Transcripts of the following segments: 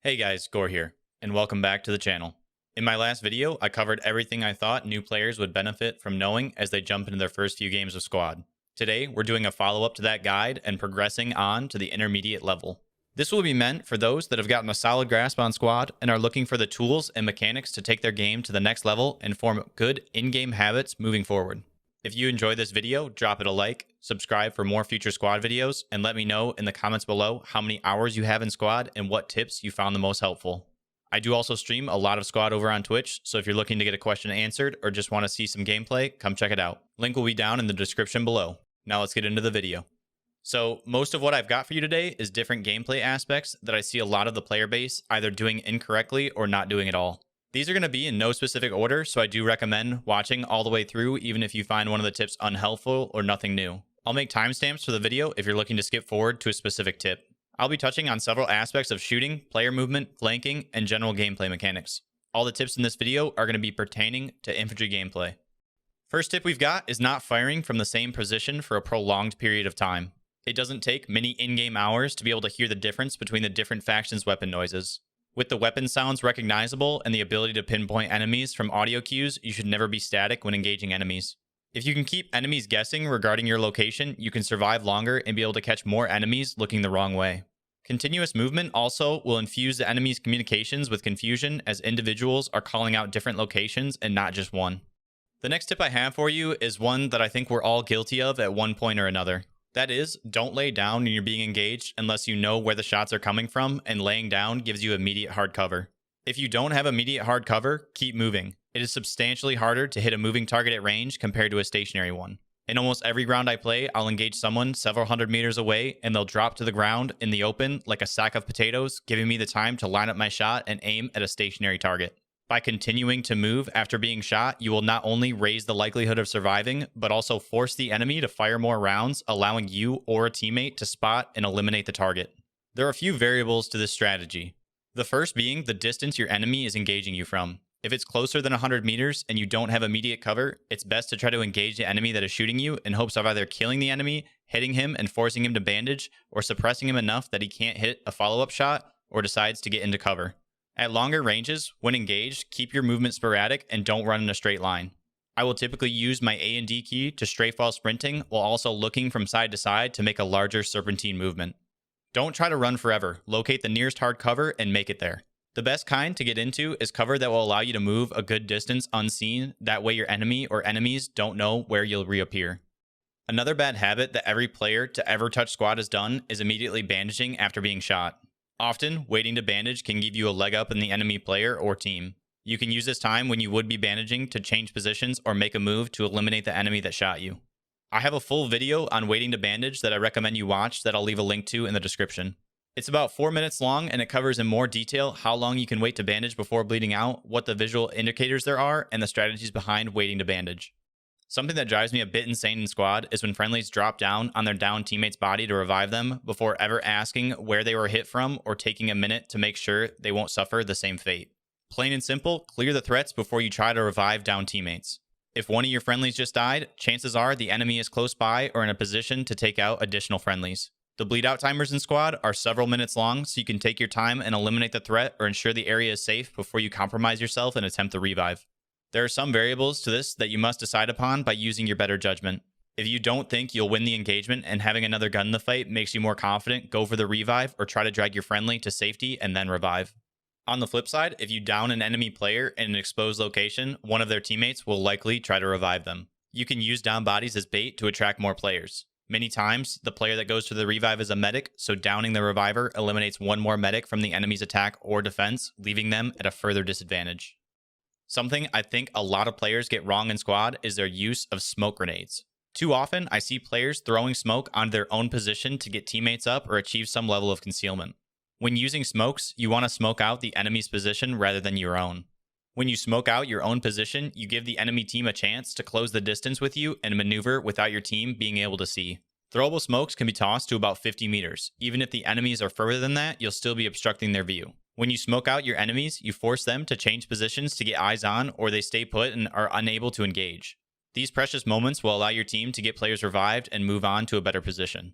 Hey guys, Gore here, and welcome back to the channel. In my last video, I covered everything I thought new players would benefit from knowing as they jump into their first few games of Squad. Today, we're doing a follow-up to that guide and progressing on to the intermediate level. This will be meant for those that have gotten a solid grasp on Squad and are looking for the tools and mechanics to take their game to the next level and form good in-game habits moving forward. If you enjoyed this video, drop it a like, subscribe for more future Squad videos, and let me know in the comments below how many hours you have in Squad and what tips you found the most helpful. I do also stream a lot of Squad over on Twitch, so if you're looking to get a question answered or just want to see some gameplay, come check it out. Link will be down in the description below. Now let's get into the video. So most of what I've got for you today is different gameplay aspects that I see a lot of the player base either doing incorrectly or not doing at all. These are going to be in no specific order, so I do recommend watching all the way through even if you find one of the tips unhelpful or nothing new. I'll make timestamps for the video if you're looking to skip forward to a specific tip. I'll be touching on several aspects of shooting, player movement, flanking, and general gameplay mechanics. All the tips in this video are going to be pertaining to infantry gameplay. First tip we've got is not firing from the same position for a prolonged period of time. It doesn't take many in-game hours to be able to hear the difference between the different factions' weapon noises. With the weapon sounds recognizable and the ability to pinpoint enemies from audio cues, you should never be static when engaging enemies. If you can keep enemies guessing regarding your location, you can survive longer and be able to catch more enemies looking the wrong way. Continuous movement also will infuse the enemy's communications with confusion as individuals are calling out different locations and not just one. The next tip I have for you is one that I think we're all guilty of at one point or another. That is, don't lay down when you're being engaged unless you know where the shots are coming from, and laying down gives you immediate hard cover. If you don't have immediate hard cover, keep moving. It is substantially harder to hit a moving target at range compared to a stationary one. In almost every round I play, I'll engage someone several hundred meters away, and they'll drop to the ground in the open like a sack of potatoes, giving me the time to line up my shot and aim at a stationary target. By continuing to move after being shot, you will not only raise the likelihood of surviving, but also force the enemy to fire more rounds, allowing you or a teammate to spot and eliminate the target. There are a few variables to this strategy. The first being the distance your enemy is engaging you from. If it's closer than 100 meters and you don't have immediate cover, it's best to try to engage the enemy that is shooting you in hopes of either killing the enemy, hitting him and forcing him to bandage, or suppressing him enough that he can't hit a follow-up shot or decides to get into cover. At longer ranges, when engaged, keep your movement sporadic and don't run in a straight line. I will typically use my A and D key to strafe while sprinting while also looking from side to side to make a larger serpentine movement. Don't try to run forever. Locate the nearest hard cover and make it there. The best kind to get into is cover that will allow you to move a good distance unseen, that way your enemy or enemies don't know where you'll reappear. Another bad habit that every player to ever touch Squad has done is immediately bandaging after being shot. Often, waiting to bandage can give you a leg up in the enemy player or team. You can use this time when you would be bandaging to change positions or make a move to eliminate the enemy that shot you. I have a full video on waiting to bandage that I recommend you watch that I'll leave a link to in the description. It's about 4 minutes long and it covers in more detail how long you can wait to bandage before bleeding out, what the visual indicators there are, and the strategies behind waiting to bandage. Something that drives me a bit insane in Squad is when friendlies drop down on their downed teammate's body to revive them before ever asking where they were hit from or taking a minute to make sure they won't suffer the same fate. Plain and simple, clear the threats before you try to revive downed teammates. If one of your friendlies just died, chances are the enemy is close by or in a position to take out additional friendlies. The bleed out timers in Squad are several minutes long, so you can take your time and eliminate the threat or ensure the area is safe before you compromise yourself and attempt the revive. There are some variables to this that you must decide upon by using your better judgment. If you don't think you'll win the engagement and having another gun in the fight makes you more confident, go for the revive or try to drag your friendly to safety and then revive. On the flip side, if you down an enemy player in an exposed location, one of their teammates will likely try to revive them. You can use down bodies as bait to attract more players. Many times, the player that goes for the revive is a medic, so downing the reviver eliminates one more medic from the enemy's attack or defense, leaving them at a further disadvantage. Something I think a lot of players get wrong in Squad is their use of smoke grenades. Too often, I see players throwing smoke onto their own position to get teammates up or achieve some level of concealment. When using smokes, you want to smoke out the enemy's position rather than your own. When you smoke out your own position, you give the enemy team a chance to close the distance with you and maneuver without your team being able to see. Throwable smokes can be tossed to about 50 meters. Even if the enemies are further than that, you'll still be obstructing their view. When you smoke out your enemies, you force them to change positions to get eyes on, or they stay put and are unable to engage. These precious moments will allow your team to get players revived and move on to a better position.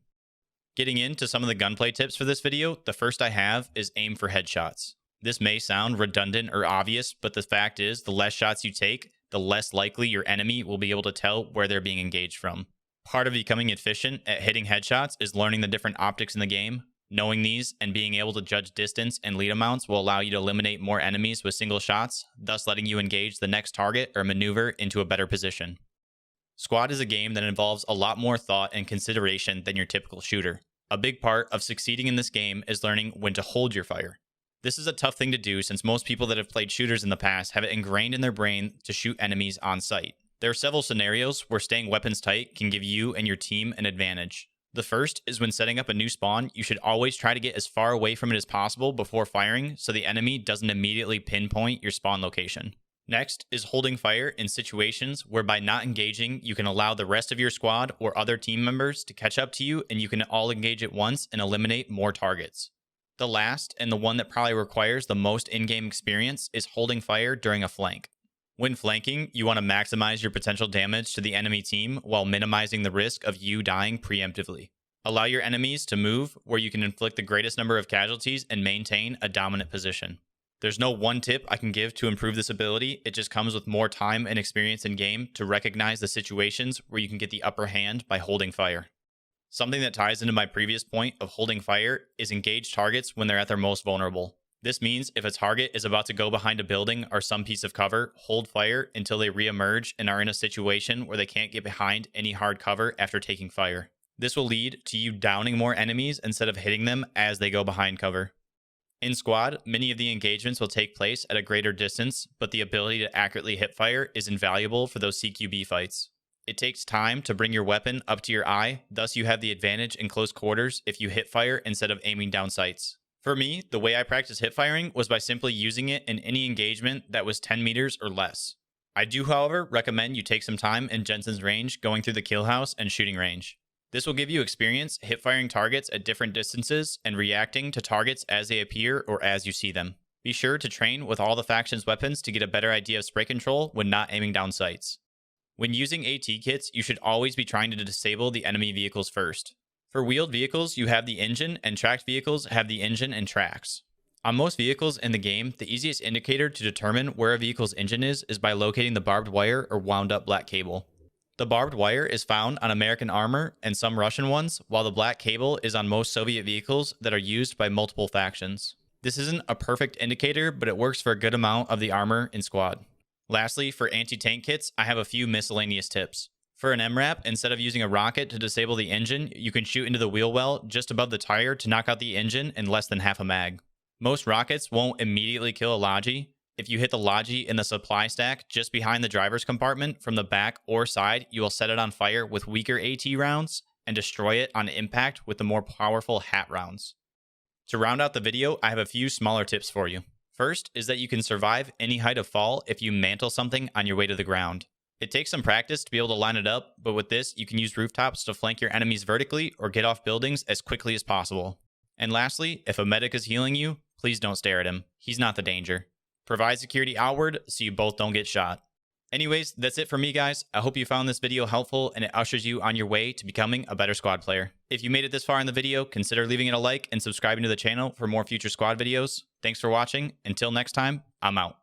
Getting into some of the gunplay tips for this video, the first I have is aim for headshots. This may sound redundant or obvious, but the fact is the less shots you take, the less likely your enemy will be able to tell where they're being engaged from. Part of becoming efficient at hitting headshots is learning the different optics in the game. Knowing these and being able to judge distance and lead amounts will allow you to eliminate more enemies with single shots, thus letting you engage the next target or maneuver into a better position. Squad is a game that involves a lot more thought and consideration than your typical shooter. A big part of succeeding in this game is learning when to hold your fire. This is a tough thing to do since most people that have played shooters in the past have it ingrained in their brain to shoot enemies on sight. There are several scenarios where staying weapons tight can give you and your team an advantage. The first is when setting up a new spawn, you should always try to get as far away from it as possible before firing so the enemy doesn't immediately pinpoint your spawn location. Next is holding fire in situations where by not engaging, you can allow the rest of your squad or other team members to catch up to you and you can all engage at once and eliminate more targets. The last, and the one that probably requires the most in-game experience, is holding fire during a flank. When flanking, you want to maximize your potential damage to the enemy team while minimizing the risk of you dying preemptively. Allow your enemies to move where you can inflict the greatest number of casualties and maintain a dominant position. There's no one tip I can give to improve this ability, it just comes with more time and experience in game to recognize the situations where you can get the upper hand by holding fire. Something that ties into my previous point of holding fire is engage targets when they're at their most vulnerable. This means if a target is about to go behind a building or some piece of cover, hold fire until they re-emerge and are in a situation where they can't get behind any hard cover after taking fire. This will lead to you downing more enemies instead of hitting them as they go behind cover. In squad, many of the engagements will take place at a greater distance, but the ability to accurately hip fire is invaluable for those CQB fights. It takes time to bring your weapon up to your eye, thus you have the advantage in close quarters if you hip fire instead of aiming down sights. For me, the way I practiced hip firing was by simply using it in any engagement that was 10 meters or less. I do, however, recommend you take some time in Jensen's range going through the kill house and shooting range. This will give you experience hip-firing targets at different distances and reacting to targets as they appear or as you see them. Be sure to train with all the faction's weapons to get a better idea of spray control when not aiming down sights. When using AT kits, you should always be trying to disable the enemy vehicles first. For wheeled vehicles, you have the engine, and tracked vehicles have the engine and tracks. On most vehicles in the game, the easiest indicator to determine where a vehicle's engine is by locating the barbed wire or wound-up black cable. The barbed wire is found on American armor and some Russian ones, while the black cable is on most Soviet vehicles that are used by multiple factions. This isn't a perfect indicator, but it works for a good amount of the armor in squad. Lastly, for anti-tank kits, I have a few miscellaneous tips. For an MRAP, instead of using a rocket to disable the engine, you can shoot into the wheel well just above the tire to knock out the engine in less than half a mag. Most rockets won't immediately kill a Logi. If you hit the Logi in the supply stack just behind the driver's compartment from the back or side, you will set it on fire with weaker AT rounds and destroy it on impact with the more powerful HAT rounds. To round out the video, I have a few smaller tips for you. First is that you can survive any height of fall if you mantle something on your way to the ground. It takes some practice to be able to line it up, but with this, you can use rooftops to flank your enemies vertically or get off buildings as quickly as possible. And lastly, if a medic is healing you, please don't stare at him. He's not the danger. Provide security outward so you both don't get shot. Anyways, that's it for me, guys. I hope you found this video helpful and it ushers you on your way to becoming a better squad player. If you made it this far in the video, consider leaving it a like and subscribing to the channel for more future squad videos. Thanks for watching. Until next time, I'm out.